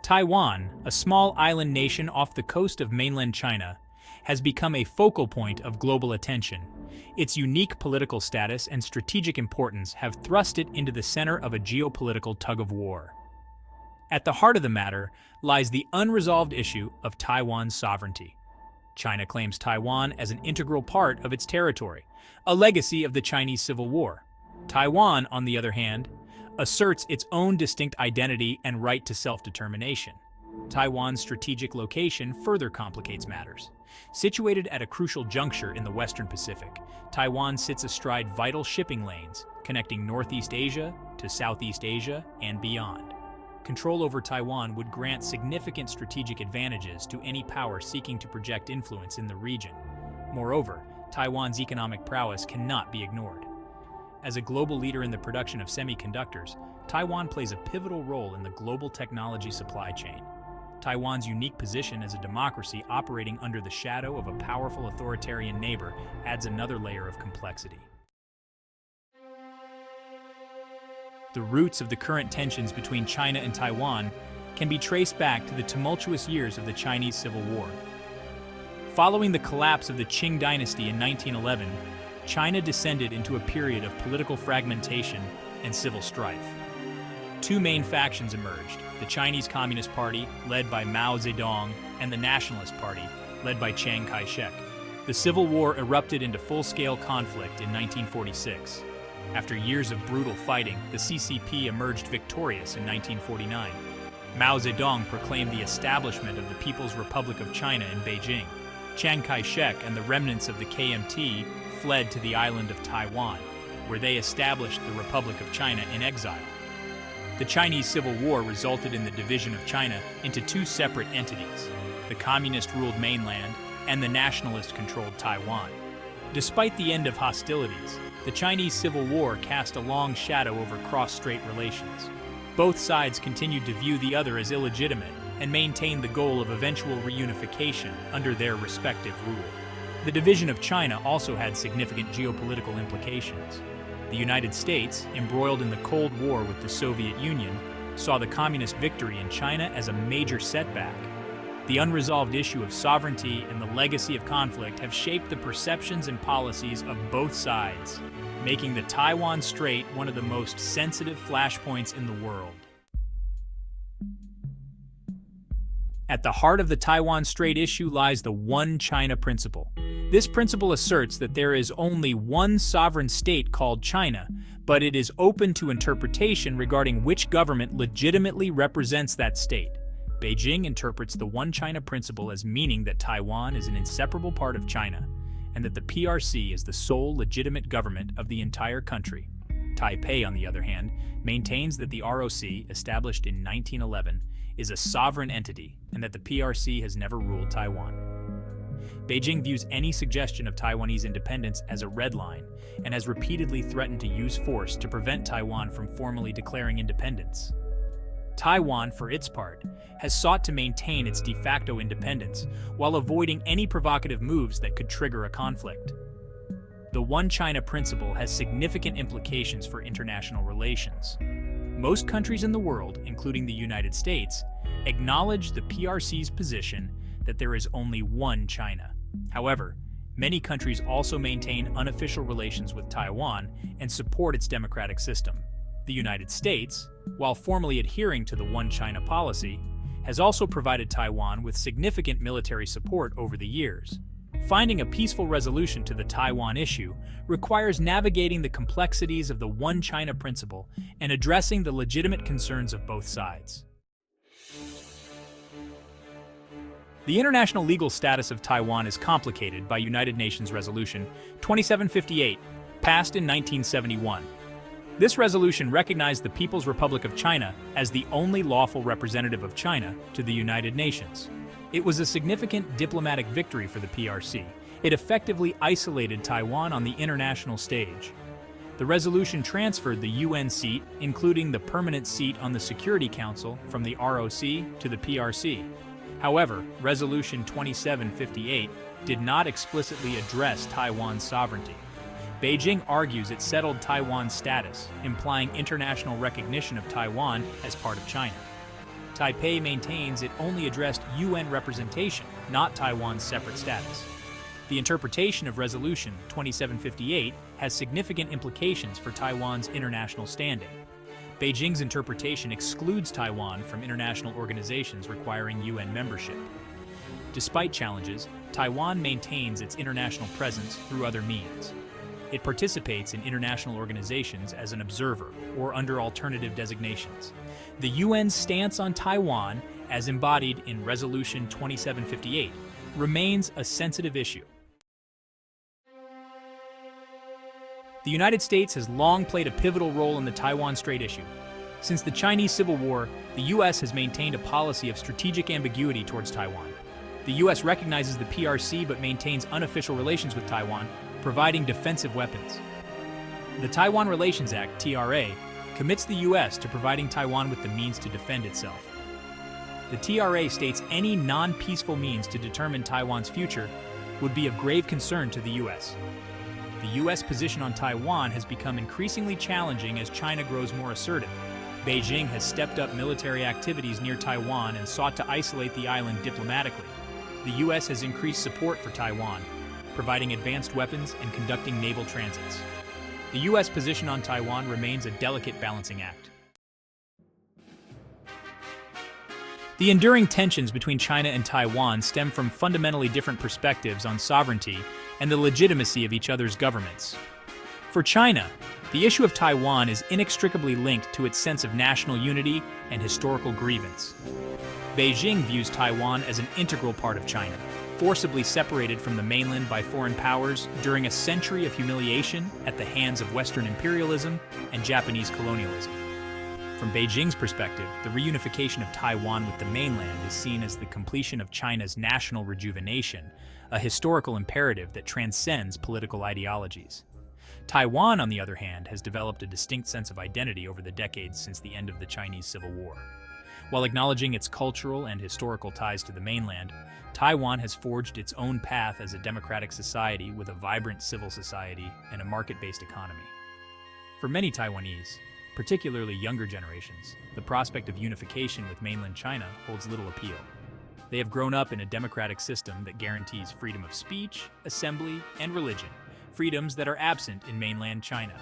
Taiwan, a small island nation off the coast of mainland China, has become a focal point of global attention. Its unique political status and strategic importance have thrust it into the center of a geopolitical tug-of-war. At the heart of the matter lies the unresolved issue of Taiwan's sovereignty. China claims Taiwan as an integral part of its territory, a legacy of the Chinese Civil War. Taiwan, on the other hand, asserts its own distinct identity and right to self-determination. Taiwan's strategic location further complicates matters. Situated at a crucial juncture in the Western Pacific, Taiwan sits astride vital shipping lanes connecting Northeast Asia to Southeast Asia and beyond. Control over Taiwan would grant significant strategic advantages to any power seeking to project influence in the region. Moreover, Taiwan's economic prowess cannot be ignored. As a global leader in the production of semiconductors, Taiwan plays a pivotal role in the global technology supply chain. Taiwan's unique position as a democracy operating under the shadow of a powerful authoritarian neighbor adds another layer of complexity. The roots of the current tensions between China and Taiwan can be traced back to the tumultuous years of the Chinese Civil War. Following the collapse of the Qing dynasty in 1911, China descended into a period of political fragmentation and civil strife. Two main factions emerged: the Chinese Communist Party, led by Mao Zedong, and the Nationalist Party, led by Chiang Kai-shek. The Civil War erupted into full-scale conflict in 1946. After years of brutal fighting, the CCP emerged victorious in 1949. Mao Zedong proclaimed the establishment of the People's Republic of China in Beijing. Chiang Kai-shek and the remnants of the KMT fled to the island of Taiwan, where they established the Republic of China in exile. The Chinese Civil War resulted in the division of China into two separate entities: the communist-ruled mainland and the nationalist-controlled Taiwan. Despite the end of hostilities, the Chinese Civil War cast a long shadow over cross-strait relations. Both sides continued to view the other as illegitimate and maintained the goal of eventual reunification under their respective rule. The division of China also had significant geopolitical implications. The United States, embroiled in the Cold War with the Soviet Union, saw the communist victory in China as a major setback. The unresolved issue of sovereignty and the legacy of conflict have shaped the perceptions and policies of both sides, making the Taiwan Strait one of the most sensitive flashpoints in the world. At the heart of the Taiwan Strait issue lies the One China principle. This principle asserts that there is only one sovereign state called China, but it is open to interpretation regarding which government legitimately represents that state. Beijing interprets the One China principle as meaning that Taiwan is an inseparable part of China, and that the PRC is the sole legitimate government of the entire country. Taipei, on the other hand, maintains that the ROC, established in 1911, is a sovereign entity, and that the PRC has never ruled Taiwan. Beijing views any suggestion of Taiwanese independence as a red line, and has repeatedly threatened to use force to prevent Taiwan from formally declaring independence. Taiwan, for its part, has sought to maintain its de facto independence while avoiding any provocative moves that could trigger a conflict. The One China principle has significant implications for international relations. Most countries in the world, including the United States, acknowledge the PRC's position that there is only one China. However, many countries also maintain unofficial relations with Taiwan and support its democratic system. The United States, while formally adhering to the One China policy, has also provided Taiwan with significant military support over the years. Finding a peaceful resolution to the Taiwan issue requires navigating the complexities of the One China principle and addressing the legitimate concerns of both sides. The international legal status of Taiwan is complicated by United Nations Resolution 2758, passed in 1971. This resolution recognized the People's Republic of China as the only lawful representative of China to the United Nations. It was a significant diplomatic victory for the PRC. It effectively isolated Taiwan on the international stage. The resolution transferred the UN seat, including the permanent seat on the Security Council, from the ROC to the PRC. However, Resolution 2758 did not explicitly address Taiwan's sovereignty. Beijing argues it settled Taiwan's status, implying international recognition of Taiwan as part of China. Taipei maintains it only addressed UN representation, not Taiwan's separate status. The interpretation of Resolution 2758 has significant implications for Taiwan's international standing. Beijing's interpretation excludes Taiwan from international organizations requiring UN membership. Despite challenges, Taiwan maintains its international presence through other means. It participates in international organizations as an observer or under alternative designations. The UN's stance on Taiwan, as embodied in Resolution 2758, remains a sensitive issue. The United States has long played a pivotal role in the Taiwan Strait issue. Since the Chinese Civil War, the U.S. has maintained a policy of strategic ambiguity towards Taiwan. The U.S. recognizes the PRC but maintains unofficial relations with Taiwan, providing defensive weapons. The Taiwan Relations Act, TRA, commits the U.S. to providing Taiwan with the means to defend itself. The TRA states any non-peaceful means to determine Taiwan's future would be of grave concern to the U.S. The U.S. position on Taiwan has become increasingly challenging as China grows more assertive. Beijing has stepped up military activities near Taiwan and sought to isolate the island diplomatically. The U.S. has increased support for Taiwan, providing advanced weapons and conducting naval transits. The U.S. position on Taiwan remains a delicate balancing act. The enduring tensions between China and Taiwan stem from fundamentally different perspectives on sovereignty and the legitimacy of each other's governments. For China, the issue of Taiwan is inextricably linked to its sense of national unity and historical grievance. Beijing views Taiwan as an integral part of China, forcibly separated from the mainland by foreign powers during a century of humiliation at the hands of Western imperialism and Japanese colonialism. From Beijing's perspective, the reunification of Taiwan with the mainland is seen as the completion of China's national rejuvenation, a historical imperative that transcends political ideologies. Taiwan, on the other hand, has developed a distinct sense of identity over the decades since the end of the Chinese Civil War. While acknowledging its cultural and historical ties to the mainland, Taiwan has forged its own path as a democratic society with a vibrant civil society and a market-based economy. For many Taiwanese, particularly younger generations, the prospect of unification with mainland China holds little appeal. They have grown up in a democratic system that guarantees freedom of speech, assembly, and religion, freedoms that are absent in mainland China.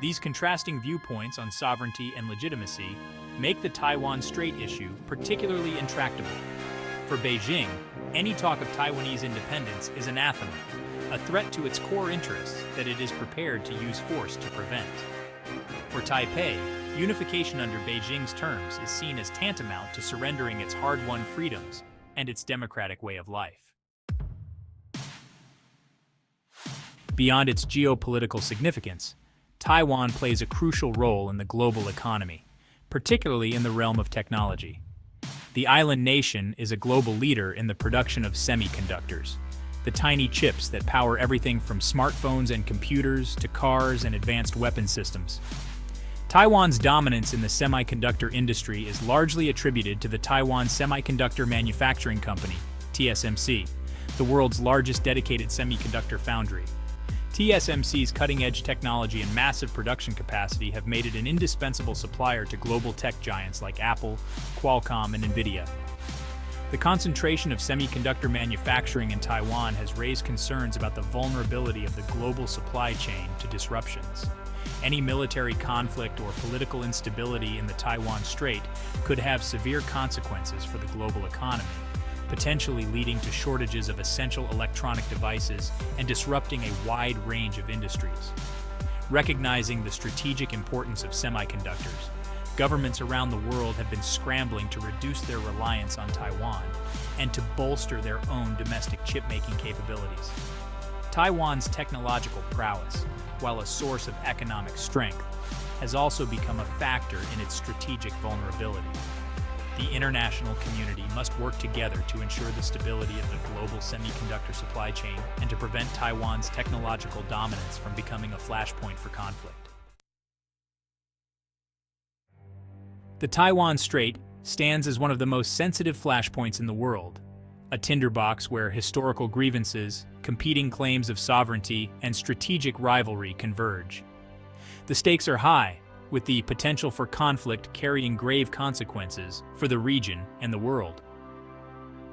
These contrasting viewpoints on sovereignty and legitimacy make the Taiwan Strait issue particularly intractable. For Beijing, any talk of Taiwanese independence is anathema, a threat to its core interests that it is prepared to use force to prevent. For Taipei, unification under Beijing's terms is seen as tantamount to surrendering its hard-won freedoms and its democratic way of life. Beyond its geopolitical significance, Taiwan plays a crucial role in the global economy, particularly in the realm of technology. The island nation is a global leader in the production of semiconductors, the tiny chips that power everything from smartphones and computers to cars and advanced weapon systems. Taiwan's dominance in the semiconductor industry is largely attributed to the Taiwan Semiconductor Manufacturing Company, TSMC, the world's largest dedicated semiconductor foundry. TSMC's cutting-edge technology and massive production capacity have made it an indispensable supplier to global tech giants like Apple, Qualcomm, and Nvidia. The concentration of semiconductor manufacturing in Taiwan has raised concerns about the vulnerability of the global supply chain to disruptions. Any military conflict or political instability in the Taiwan Strait could have severe consequences for the global economy, potentially leading to shortages of essential electronic devices and disrupting a wide range of industries. Recognizing the strategic importance of semiconductors, governments around the world have been scrambling to reduce their reliance on Taiwan and to bolster their own domestic chip-making capabilities. Taiwan's technological prowess, while a source of economic strength, has also become a factor in its strategic vulnerability. The international community must work together to ensure the stability of the global semiconductor supply chain and to prevent Taiwan's technological dominance from becoming a flashpoint for conflict. The Taiwan Strait stands as one of the most sensitive flashpoints in the world, a tinderbox where historical grievances, competing claims of sovereignty, and strategic rivalry converge. The stakes are high, with the potential for conflict carrying grave consequences for the region and the world.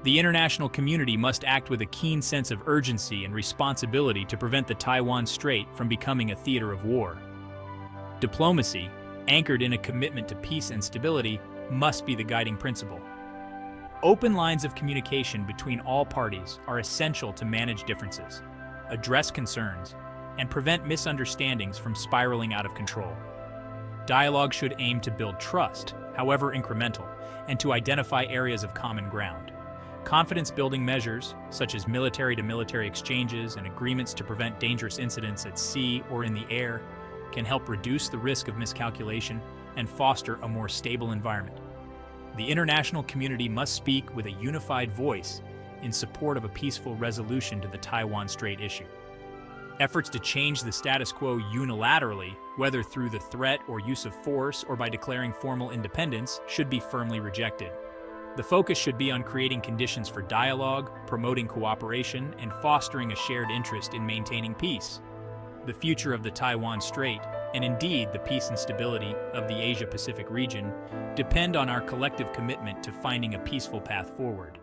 The international community must act with a keen sense of urgency and responsibility to prevent the Taiwan Strait from becoming a theater of war. Diplomacy, anchored in a commitment to peace and stability, must be the guiding principle. Open lines of communication between all parties are essential to manage differences, address concerns, and prevent misunderstandings from spiraling out of control. Dialogue should aim to build trust, however incremental, and to identify areas of common ground. Confidence-building measures, such as military-to-military exchanges and agreements to prevent dangerous incidents at sea or in the air, can help reduce the risk of miscalculation and foster a more stable environment. The international community must speak with a unified voice in support of a peaceful resolution to the Taiwan Strait issue. Efforts to change the status quo unilaterally, whether through the threat or use of force or by declaring formal independence, should be firmly rejected. The focus should be on creating conditions for dialogue, promoting cooperation, and fostering a shared interest in maintaining peace. The future of the Taiwan Strait, and indeed the peace and stability of the Asia-Pacific region, depend on our collective commitment to finding a peaceful path forward.